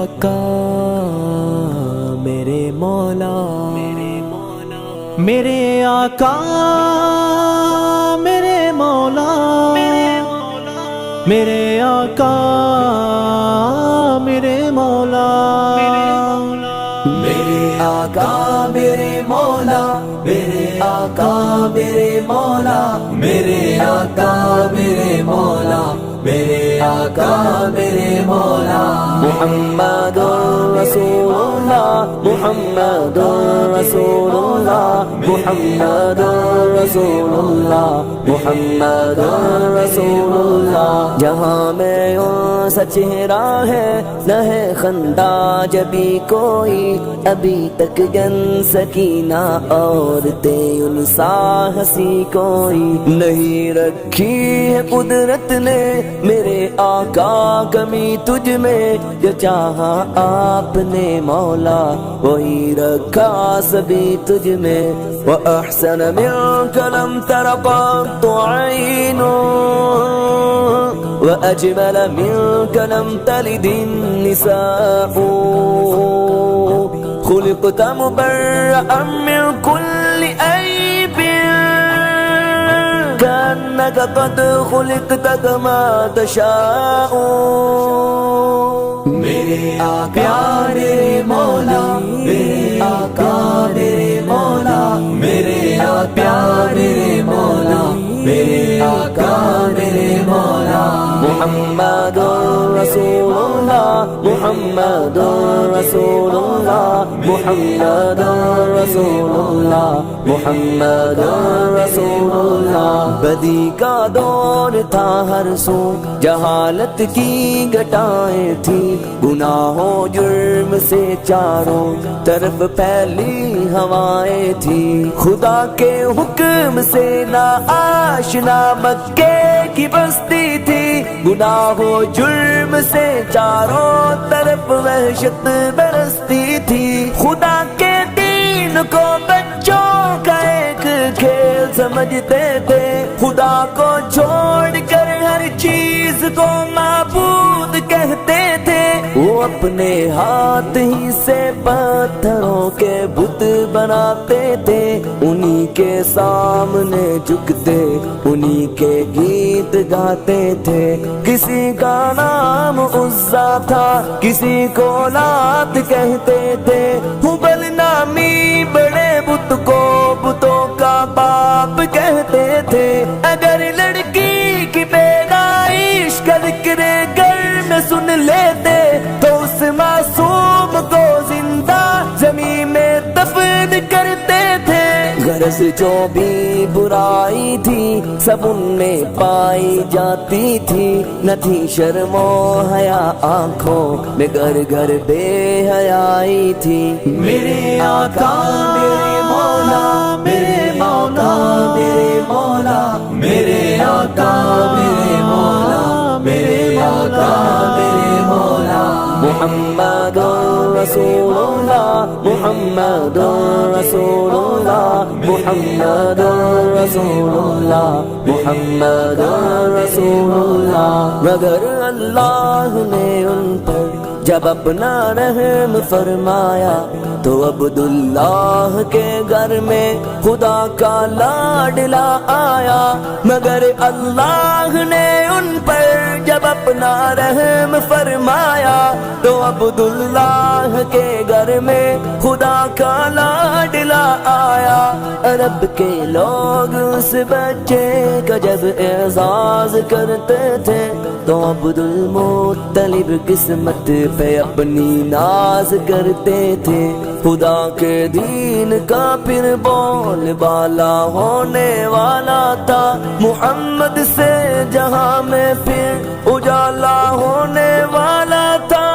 آقا میرے مولا، میرے آقا میرے مولا، میرے آقا میرے مولا، میرے آقا میرے مولا، میرے آقا میرے مولا، میرے آقا میرے مولا، میرے آقا میرے مولا۔ محمد رسول اللہ، محمد رسول اللہ، محمد رسول اللہ، محمد رسول اللہ۔ جہاں میں ان سا چہرہ ہے نہ ہے خندہ جبھی کوئی، ابھی تک گن سکینہ عورتیں ان سا ہنسی کوئی نہیں رکھی ہے قدرت نے میرے آقا کمی تجھ میں، جو چاہا آپ نے مولا وہی رکھا سبھی تجھ میں۔ وَأَحْسَنَ مِنْكَ لَمْ تَرَ قَطُّ عَيْنٌ وَأَجْمَلَ مِنْكَ لَمْ تَلِدِ النِّسَاءُ، خُلِقْتَ مُبَرَّأً مِنْ كُلِّ عَيْبٍ كأنك قد خلقت كما تشاء۔ میرے آقا میرے مولا، میرے آقا میرے مولا، میرے آقا میرے مولا، میرے آقا میرے مولا۔ محمد رسول اللہ، محمد رسول اللہ، محمد رسول اللہ، محمد رسول اللہ۔ بدی کا دور تھا ہر سو، جہالت کی گٹائیں تھیں، گناہوں جرم سے چاروں طرف پھیلی ہوائیں تھیں، خدا کے حکم سے نا آشنا مکے کی بستی تھی، گناہوں جرم سے چاروں طرف وحشت برستی تھی، خدا کے دین کو بچوں کا ایک کھیل سمجھتے تھے، خدا کو چھوڑ کر ہر چیز کو معبود کہتے تھے، وہ اپنے ہاتھ ہی سے پتھروں کے بت بناتے تھے، انہی کے سامنے جھکتے انہی کے گیت گاتے تھے، کسی کا نام عزا تھا کسی کو لات کہتے تھے، ہبل نامی بڑے بت کو بتوں کا باپ کہتے تھے، اگر لڑکی کی پیدائش کا ذکر گھر میں سن لیتے تو اس معصوم کو زندہ زمین میں دفن کرتے تھے، غرض جو بھی برائی تھی سب ان میں پائی جاتی تھی، نہ تھی شرم و حیا آنکھوں میں گھر گھر بے حیائی تھی۔ میرے آقا میرے مولا، میرے مولا میرے مولا، میرے آقا میرے مولا، میرے آقا میرے مولا۔ محمد رسول اللہ، محمد رسول اللہ، محمد رسول اللہ، محمد رسول اللہ۔ مگر اللہ نے ان پر جب اپنا رحم فرمایا تو عبداللہ کے گھر میں خدا کا لاڈلا آیا، مگر اللہ نے ان پر جب اپنا رحم فرمایا تو عبداللہ کے گھر میں خدا کا لاڈلا آیا، عرب کے لوگ اس بچے کا جب اعزاز کرتے تھے تو عبدالمطلب قسمت پہ اپنی ناز کرتے تھے، خدا کے دین کا پھر بول بالا ہونے والا تھا، محمد سے جہاں میں پھر اجالا ہونے والا تھا۔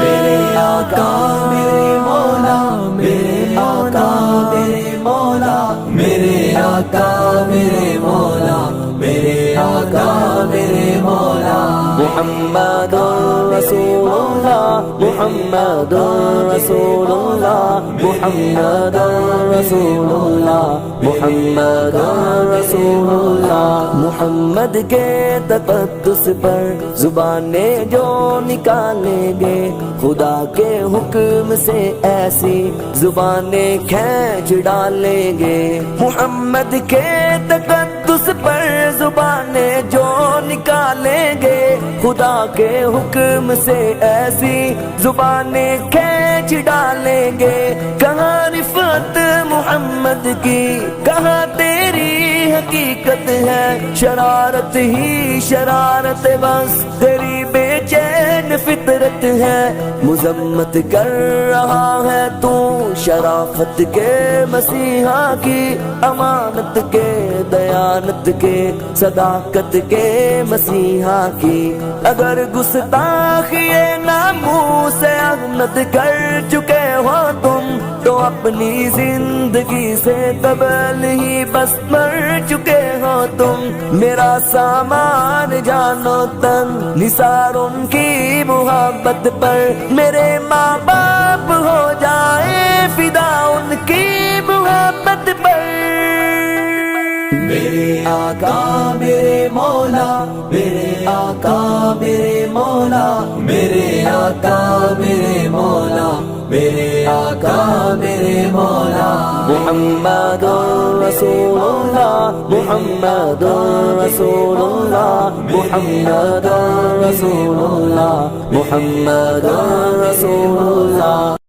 میرے آقا میرے مولا، میرے آقا میرے مولا، میرے آقا میرے مولا، میرے آقا میرے مولا۔ محمد رسول اللہ محمد رسول اللہ محمد رسول اللہ محمد رسول اللہ محمد کے تقدس پر زبانیں جو نکالیں گے خدا کے حکم سے ایسی زبانیں کھینچ ڈالیں گے محمد کے تقدس پر زبانیں جو نکالیں گے خدا کے حکم سے ایسی زبانیں کھینچ ڈالیں گے کہاں رفعت محمد کی کہاں تیری حقیقت ہے شرارت ہی شرارت بس تیری بے چین فطرت ہے مذمت کر رہا ہے تو شرافت کے مسیحا کی امانت کے دیانت کے صداقت کے مسیحا کی اگر گستاخی ناموس احمد کر چکے ہو تم تو اپنی زندگی سے قبل ہی بس مر چکے ہو تم میرا سامان جانو تن نثار ان کی محبت پر میرے ماں باپ ہو جائے فدا ان کی محبت پر میرے آقا میرے مولا میرے آقا میرے مولا میرے آقا میرے مولا میرے آقا میرے مولا محمد رسول اللہ محمد رسول اللہ محمد رسول اللہ محمد رسول اللہ